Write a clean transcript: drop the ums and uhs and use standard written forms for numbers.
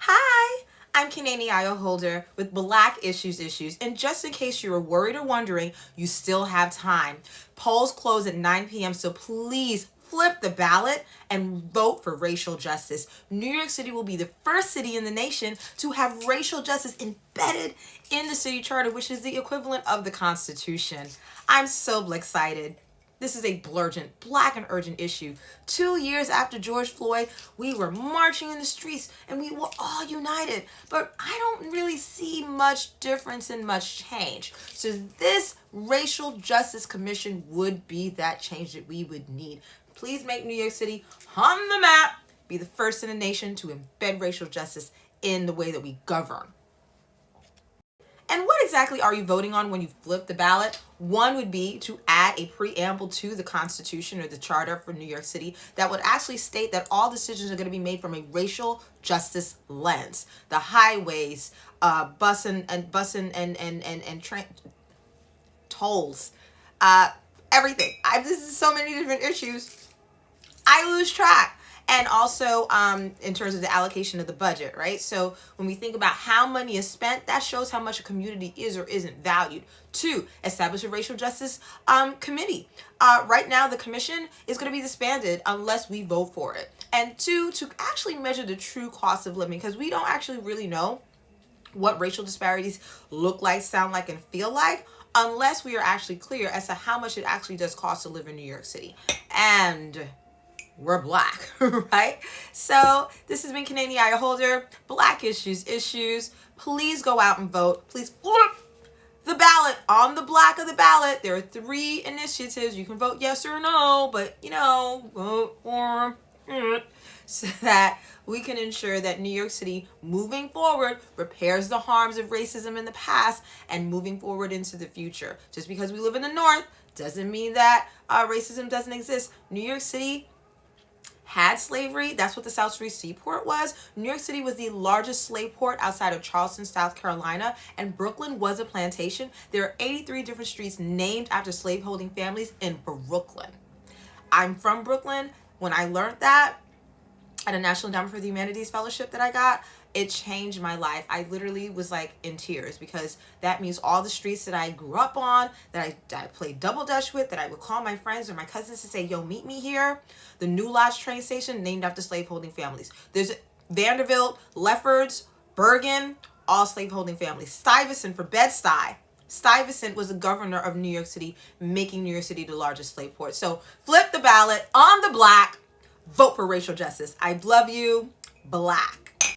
Hi, I'm Kanani Holder with Black Issues, and just in case you were worried or wondering, you still have time. Polls close at 9 p.m., so please flip the ballot and vote for racial justice. New York City will be the first city in the nation to have racial justice embedded in the city charter, which is the equivalent of the Constitution. I'm so excited. This is a black and urgent issue. 2 years after George Floyd, we were marching in the streets and we were all united. But I don't really see much difference and much change. So this Racial Justice Commission would be that change that we would need. Please make New York City on the map, be the first in the nation to embed racial justice in the way that we govern. And what exactly are you voting on when you flip the ballot? One would be to add a preamble to the Constitution or the Charter for New York City that would actually state that all decisions are going to be made from a racial justice lens. The highways, bus and tolls, everything. This is so many different issues. I lose track. And also in terms of the allocation of the budget, right? So when we think about how money is spent, that shows how much a community is or isn't valued. 2, establish a racial justice committee. Right now, the commission is going to be disbanded unless we vote for it. And 2, to actually measure the true cost of living, because we don't actually really know what racial disparities look like, sound like, and feel like unless we are actually clear as to how much it actually does cost to live in New York City. And we're black, right? So this has been Kanani Holder, Black Issues. Please go out and vote. Please flip the ballot. On the black of the ballot, there are 3 initiatives. You can vote yes or no, but vote for it so that we can ensure that New York City, moving forward, repairs the harms of racism in the past and moving forward into the future. Just because we live in the North doesn't mean that racism doesn't exist. New York City had slavery. That's what the South Street Seaport was. New York City was the largest slave port outside of Charleston, South Carolina, and Brooklyn was a plantation. There are 83 different streets named after slaveholding families in Brooklyn. I'm from Brooklyn. When I learned that at a National Endowment for the Humanities Fellowship that I got, it changed my life. I literally was like in tears because that means all the streets that I grew up on, that I played double dutch with, that I would call my friends or my cousins to say, yo, meet me here. The New Lodge train station named after slaveholding families. There's Vanderbilt, Lefferts, Bergen, all slaveholding families. Stuyvesant for Bed-Stuy. Stuyvesant was the governor of New York City, making New York City the largest slave port. So flip the ballot on the black, vote for racial justice. I love you, Black.